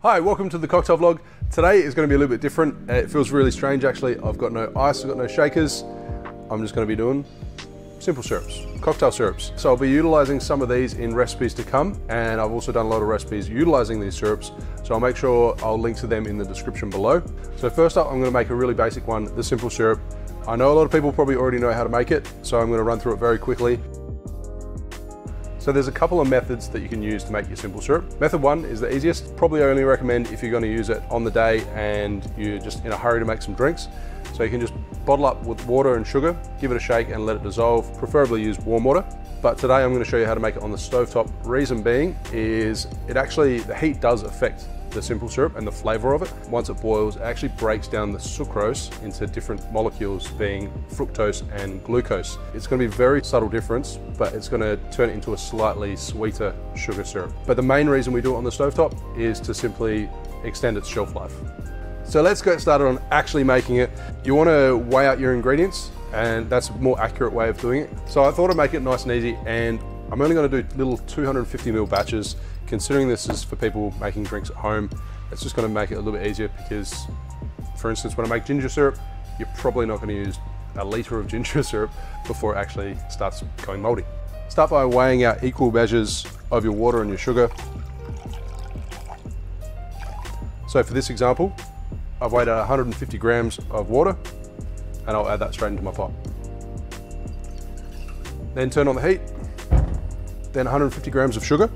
Hi, welcome to the cocktail vlog. Today is going to be a little bit different. It feels really strange actually. I've got no ice, I've got no shakers. I'm just going to be doing simple syrups, cocktail syrups. So I'll be utilizing some of these in recipes to come, and I've also done a lot of recipes utilizing these syrups. So I'll make sure I'll link to them in the description below. So first up, I'm going to make a really basic one, the simple syrup. I know a lot of people probably already know how to make it, so I'm going to run through it very quickly. So there's a couple of methods that you can use to make your simple syrup. Method one is the easiest. Probably only recommend if you're going to use it on the day and you're just in a hurry to make some drinks. So you can just bottle up with water and sugar, give it a shake and let it dissolve, preferably use warm water. But today I'm going to show you how to make it on the stovetop. Reason being is the heat does affect the simple syrup and the flavor of it. Once it boils, it actually breaks down the sucrose into different molecules, being fructose and glucose. It's going to be a very subtle difference, but it's going to turn it into a slightly sweeter sugar syrup. But the main reason we do it on the stovetop is to simply extend its shelf life. So let's get started on actually making it. You want to weigh out your ingredients, and that's a more accurate way of doing it. So I thought I'd make it nice and easy, and I'm only going to do little 250ml batches. Considering this is for people making drinks at home, it's just going to make it a little bit easier because, for instance, when I make ginger syrup, you're probably not going to use a litre of ginger syrup before it actually starts going moldy. Start by weighing out equal measures of your water and your sugar. So for this example, I've weighed out 150 grams of water, and I'll add that straight into my pot. Then turn on the heat, then 150 grams of sugar.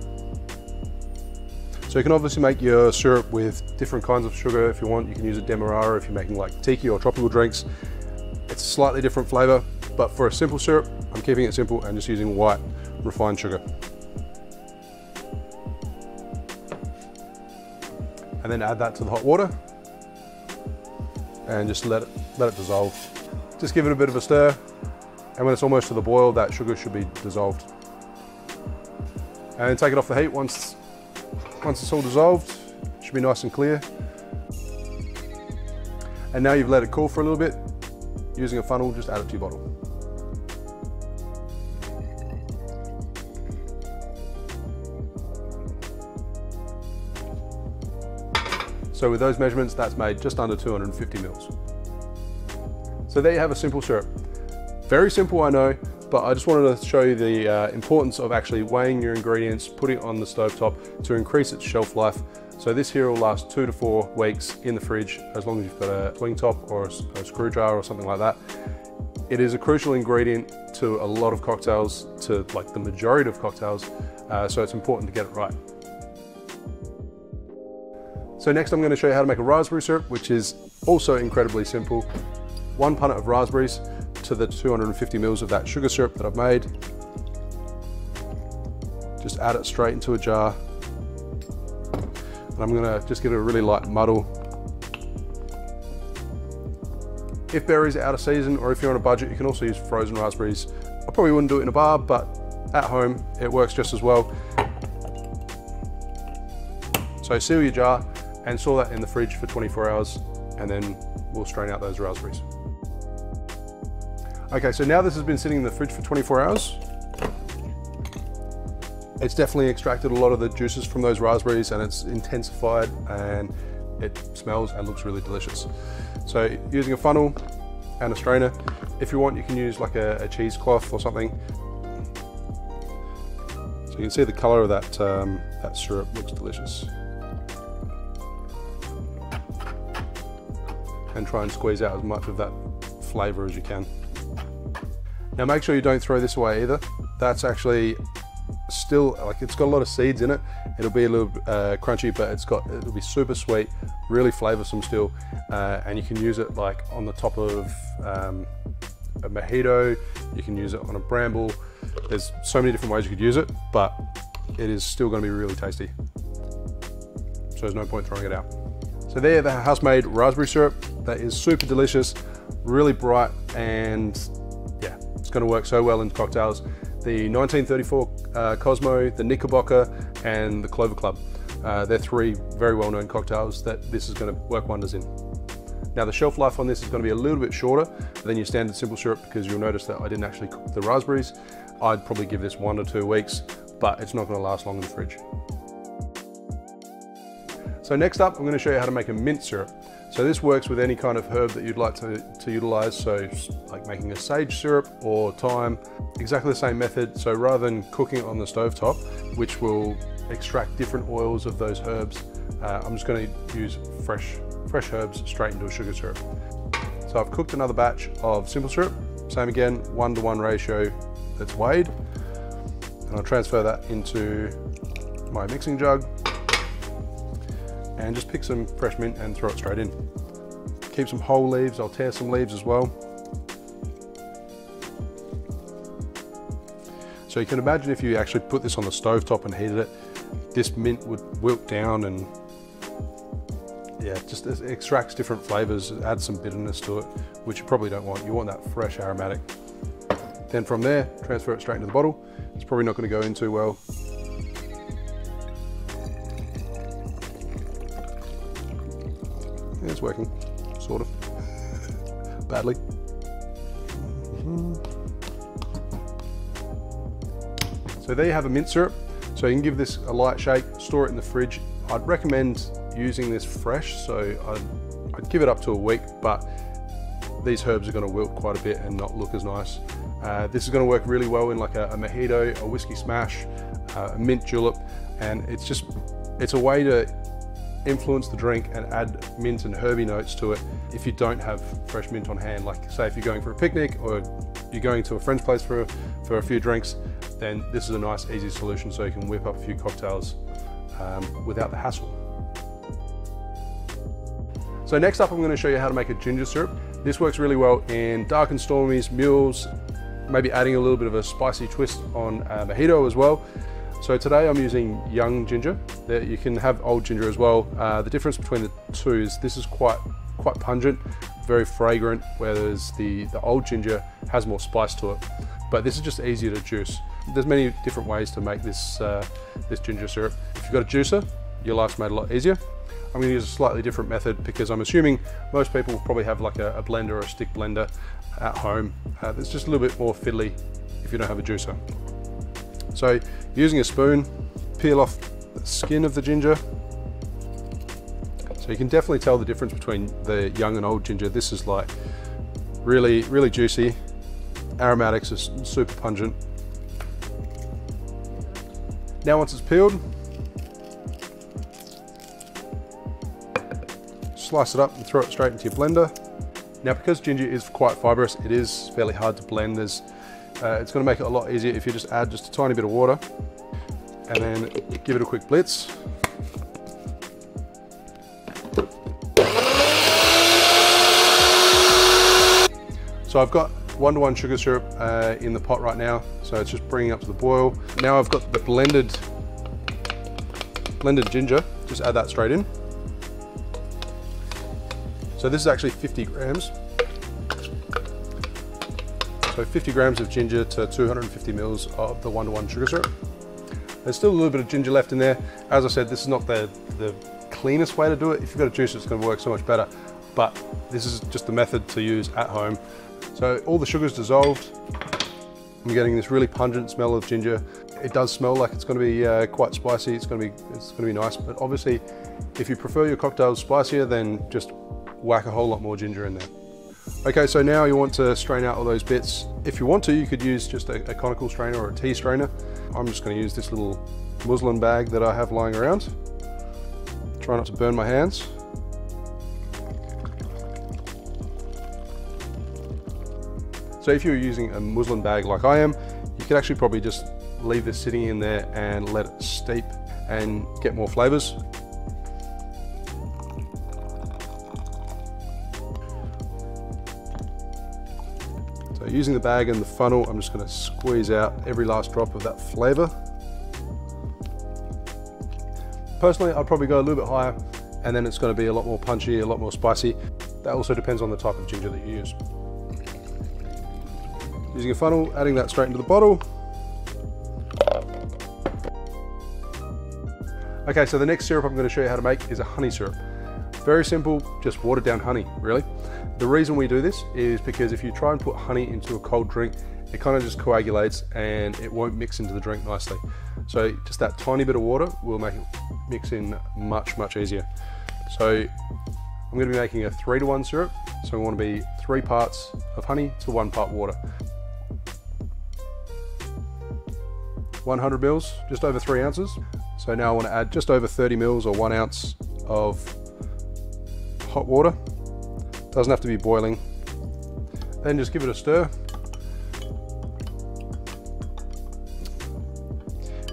So you can obviously make your syrup with different kinds of sugar if you want. You can use a demerara if you're making like tiki or tropical drinks. It's a slightly different flavor, but for a simple syrup, I'm keeping it simple and just using white refined sugar. And then add that to the hot water and just let it dissolve. Just give it a bit of a stir, and when it's almost to the boil, that sugar should be dissolved. And then take it off the heat once it's all dissolved. It should be nice and clear. And now you've let it cool for a little bit. Using a funnel, just add it to your bottle. So with those measurements, that's made just under 250 mils. So there you have a simple syrup. Very simple, I know, but I just wanted to show you the importance of actually weighing your ingredients, putting it on the stovetop to increase its shelf life. So this here will last 2 to 4 weeks in the fridge, as long as you've got a swing top or a screw jar or something like that. It is a crucial ingredient to a lot of cocktails, to like the majority of cocktails, so it's important to get it right. So next I'm going to show you how to make a raspberry syrup, which is also incredibly simple. 1 punnet of raspberries to the 250 mils of that sugar syrup that I've made. Just add it straight into a jar. And I'm gonna just get a really light muddle. If berries are out of season, or if you're on a budget, you can also use frozen raspberries. I probably wouldn't do it in a bar, but at home, it works just as well. So seal your jar and store that in the fridge for 24 hours, and then we'll strain out those raspberries. Okay, so now this has been sitting in the fridge for 24 hours. It's definitely extracted a lot of the juices from those raspberries, and it's intensified, and it smells and looks really delicious. So using a funnel and a strainer, if you want, you can use like a cheesecloth or something. So you can see the color of that syrup looks delicious. And try and squeeze out as much of that flavor as you can. Now make sure you don't throw this away either. That's actually still, like, it's got a lot of seeds in it. It'll be a little crunchy, but it'll be super sweet, really flavorsome still. And you can use it like on the top of a Mojito. You can use it on a bramble. There's so many different ways you could use it, but it is still going to be really tasty. So there's no point throwing it out. So there, the house-made raspberry syrup. That is super delicious, really bright, and yeah, it's going to work so well in cocktails. The 1934 Cosmo, the Knickerbocker, and the Clover Club. They're 3 very well-known cocktails that this is going to work wonders in. Now the shelf life on this is going to be a little bit shorter than your standard simple syrup, because you'll notice that I didn't actually cook the raspberries. I'd probably give this 1 to 2 weeks, but it's not going to last long in the fridge. So next up, I'm going to show you how to make a mint syrup. So this works with any kind of herb that you'd like to utilize. So like making a sage syrup or thyme, exactly the same method. So rather than cooking it on the stovetop, which will extract different oils of those herbs, I'm just going to use fresh herbs straight into a sugar syrup. So I've cooked another batch of simple syrup. Same again, 1:1 ratio that's weighed. And I'll transfer that into my mixing jug and just pick some fresh mint and throw it straight in. Keep some whole leaves, I'll tear some leaves as well. So you can imagine if you actually put this on the stovetop and heated it, this mint would wilt down and yeah, just it extracts different flavors, adds some bitterness to it, which you probably don't want. You want that fresh aromatic. Then from there, transfer it straight into the bottle. It's probably not going to go in too well. Yeah, it's working, sort of, badly. So there you have a mint syrup. So you can give this a light shake, store it in the fridge. I'd recommend using this fresh, so I'd give it up to a week, but these herbs are going to wilt quite a bit and not look as nice. This is going to work really well in like a mojito, a whiskey smash, a mint julep, and it's a way to influence the drink and add mint and herby notes to it if you don't have fresh mint on hand. Like say if you're going for a picnic or you're going to a friend's place for a few drinks, then this is a nice easy solution so you can whip up a few cocktails without the hassle. So next up I'm going to show you how to make a ginger syrup. This works really well in dark and stormies, mules, maybe adding a little bit of a spicy twist on mojito as well. So today I'm using young ginger. You can have old ginger as well. The difference between the two is this is quite pungent, very fragrant, whereas the old ginger has more spice to it. But this is just easier to juice. There's many different ways to make this ginger syrup. If you've got a juicer, your life's made a lot easier. I'm going to use a slightly different method because I'm assuming most people will probably have like a blender or a stick blender at home. It's just a little bit more fiddly if you don't have a juicer. So using a spoon, peel off the skin of the ginger. So you can definitely tell the difference between the young and old ginger. This is like really, really juicy. Aromatics are super pungent. Now once it's peeled, slice it up and throw it straight into your blender. Now because ginger is quite fibrous, it is fairly hard to blend. It's going to make it a lot easier if you just add just a tiny bit of water and then give it a quick blitz. So I've got 1:1 sugar syrup in the pot right now, so it's just bringing up to the boil. Now I've got the blended ginger, just add that straight in. So this is actually 50 grams. So 50 grams of ginger to 250 mils of the 1:1 sugar syrup. There's still a little bit of ginger left in there. As I said, this is not the cleanest way to do it. If you've got a juicer, it's going to work so much better. But this is just the method to use at home. So all the sugar's dissolved. I'm getting this really pungent smell of ginger. It does smell like it's going to be quite spicy. It's going to be nice. But obviously, if you prefer your cocktails spicier, then just whack a whole lot more ginger in there. Okay, so now you want to strain out all those bits. If you want to, you could use just a conical strainer or a tea strainer. I'm just going to use this little muslin bag that I have lying around. Try not to burn my hands. So if you're using a muslin bag like I am, you could actually probably just leave this sitting in there and let it steep and get more flavors. So using the bag and the funnel, I'm just going to squeeze out every last drop of that flavor. Personally, I'd probably go a little bit higher, and then it's going to be a lot more punchy, a lot more spicy. That also depends on the type of ginger that you use. Using a funnel, adding that straight into the bottle. Okay, so the next syrup I'm going to show you how to make is a honey syrup. Very simple, just watered down honey, really. The reason we do this is because if you try and put honey into a cold drink, it kind of just coagulates and it won't mix into the drink nicely. So just that tiny bit of water will make it mixing much easier. So I'm going to be making a 3-to-1 syrup. So we want to be 3 parts of honey to 1 part water. 100 mils, just over 3 ounces. So now I want to add just over 30 mils or 1 ounce of hot water. Doesn't have to be boiling. Then just give it a stir.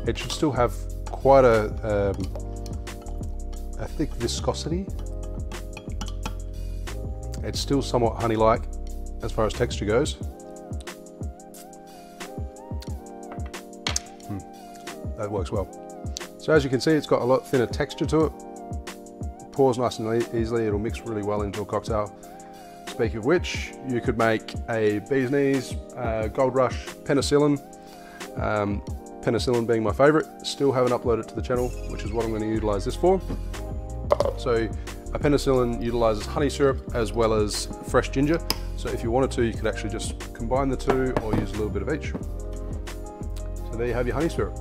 It should still have quite a thick viscosity. It's still somewhat honey-like as far as texture goes. That works well. So as you can see, it's got a lot thinner texture to it. Pours nice and easily. It'll mix really well into a cocktail. Speaking of which, you could make a bee's knees, gold rush, penicillin. Penicillin being my favorite. Still haven't uploaded to the channel, which is what I'm going to utilize this for. So a penicillin utilizes honey syrup as well as fresh ginger. So if you wanted to, you could actually just combine the two or use a little bit of each. So there you have your honey syrup.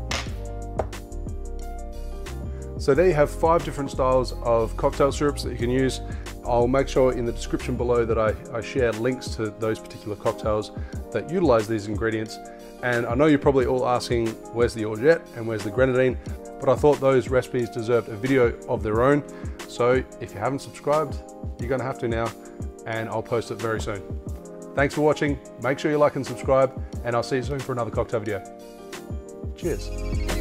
So there you have 5 different styles of cocktail syrups that you can use. I'll make sure in the description below that I share links to those particular cocktails that utilize these ingredients. And I know you're probably all asking, where's the orgeat and where's the grenadine? But I thought those recipes deserved a video of their own. So if you haven't subscribed, you're gonna have to now, and I'll post it very soon. Thanks for watching. Make sure you like and subscribe, and I'll see you soon for another cocktail video. Cheers.